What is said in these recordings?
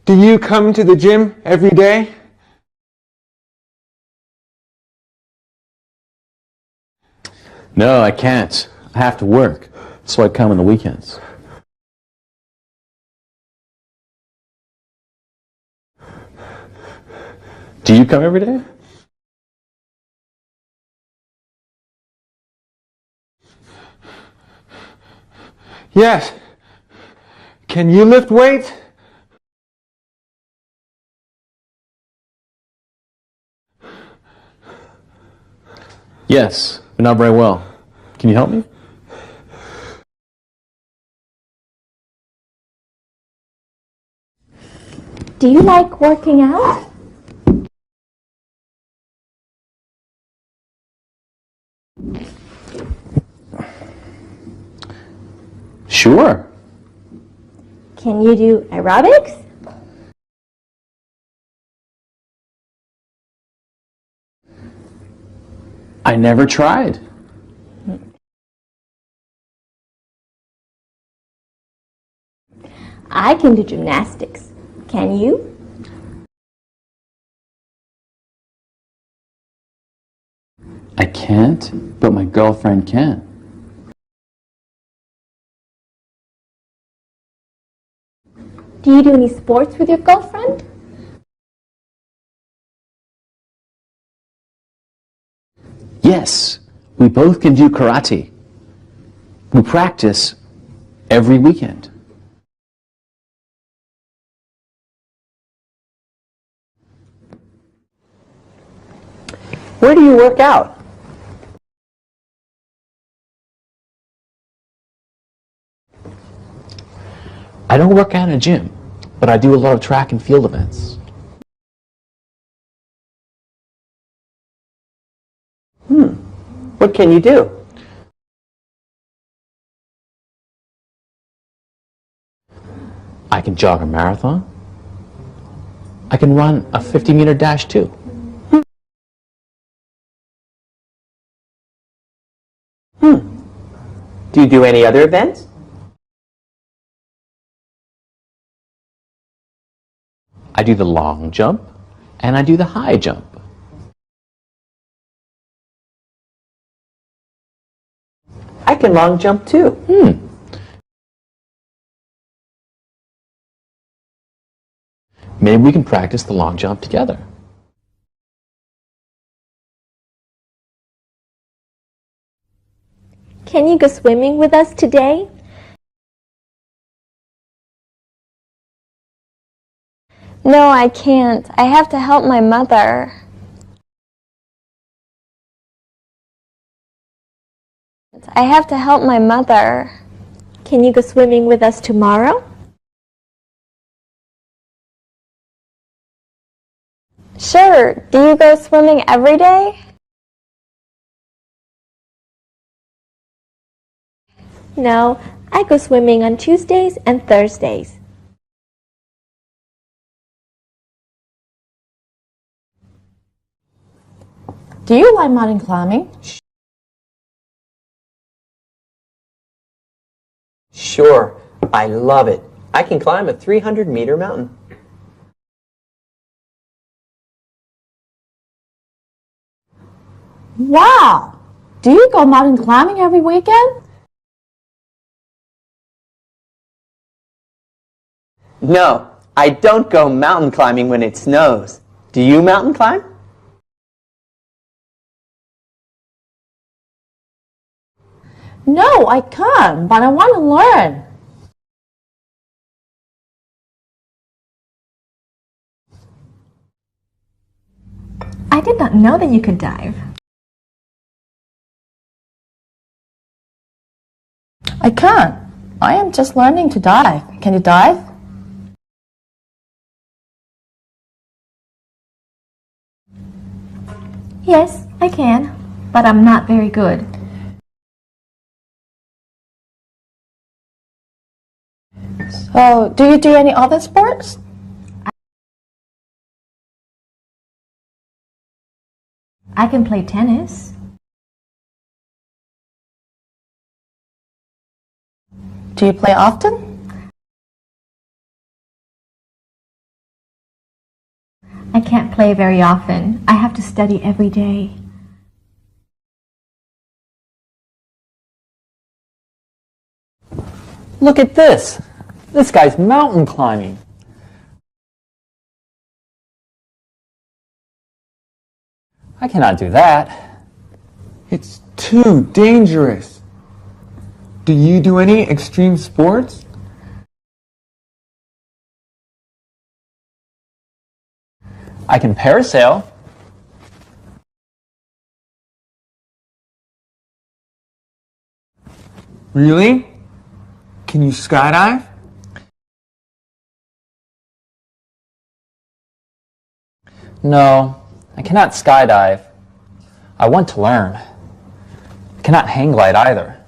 Do you come to the gym every day? No, I can't. I have to work, so I come on the weekends. Do you come every day? Yes. Can you lift weights? Yes, but not very well. Can you help me? Do you like working out? Sure. Can you do aerobics? I never tried. I can do gymnastics. Can you? I can't, but my girlfriend can. Do you do any sports with your girlfriend? Yes, we both can do karate. We practice every weekend. Where do you work out? I don't work out in a gym, but I do a lot of track and field events. What can you do? I can jog a marathon. I can run a 50-meter dash too. Do you do any other events? I do the long jump and I do the high jump. I can long jump too. Maybe we can practice the long jump together. Can you go swimming with us today? No, I can't. I have to help my mother. I have to help my mother. Can you go swimming with us tomorrow? Sure. Do you go swimming every day? No, I go swimming on Tuesdays and Thursdays. Do you like mountain climbing? Sure, I love it. I can climb a 300-meter mountain. Wow! Do you go mountain climbing every weekend? No, I don't go mountain climbing when it snows. Do you mountain climb? No, I can't, but I want to learn. I did not know that you could dive. I can't. I am just learning to dive. Can you dive? Yes, I can, but I'm not very good. So, do you do any other sports? I can play tennis. Do you play often? can't play very often. I have to study every day. Look at this. This guy's mountain climbing. I cannot do that. It's too dangerous. Do you do any extreme sports? I can parasail. Really? Can you skydive? No, I cannot skydive. I want to learn. I cannot hang glide either.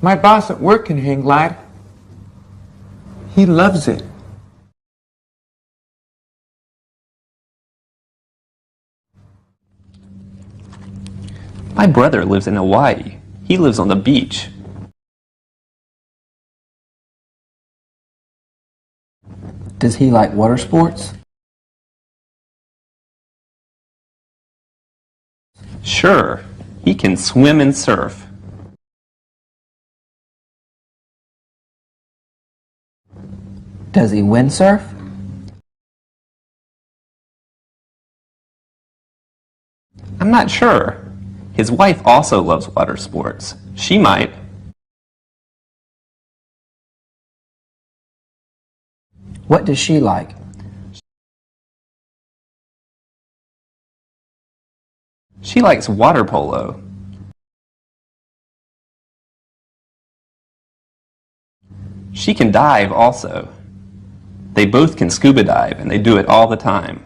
My boss at work can hang glide. He loves it. My brother lives in Hawaii. He lives on the beach. Does he like water sports? Sure, he can swim and surf. Does he windsurf? I'm not sure. His wife also loves water sports. She might. What does she like? She likes water polo. She can dive also. They both can scuba dive, and they do it all the time.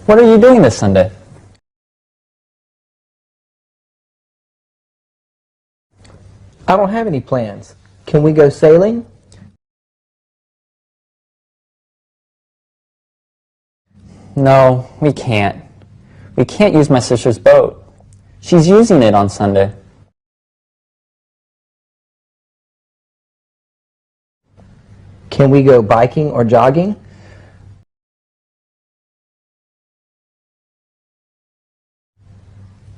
What are you doing this Sunday? I don't have any plans. Can we go sailing? No, we can't. We can't use my sister's boat. She's using it on Sunday. Can we go biking or jogging?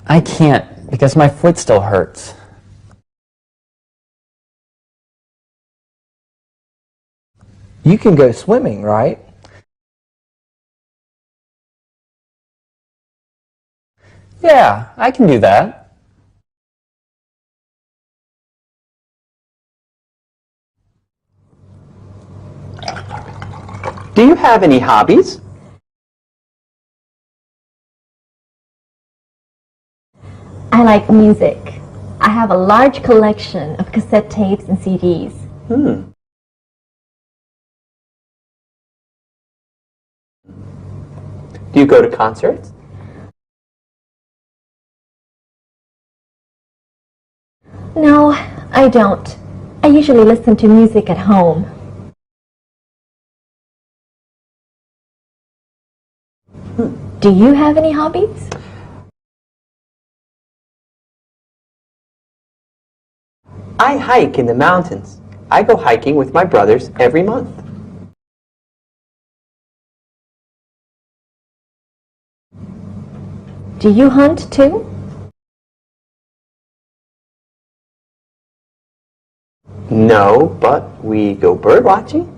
I can't because my foot still hurts. You can go swimming, right? Yeah, I can do that. Do you have any hobbies? I like music. I have a large collection of cassette tapes and CDs. Do you go to concerts? No, I don't. I usually listen to music at home. Do you have any hobbies? I hike in the mountains. I go hiking with my brothers every month. Do you hunt too? No, but we go bird watching.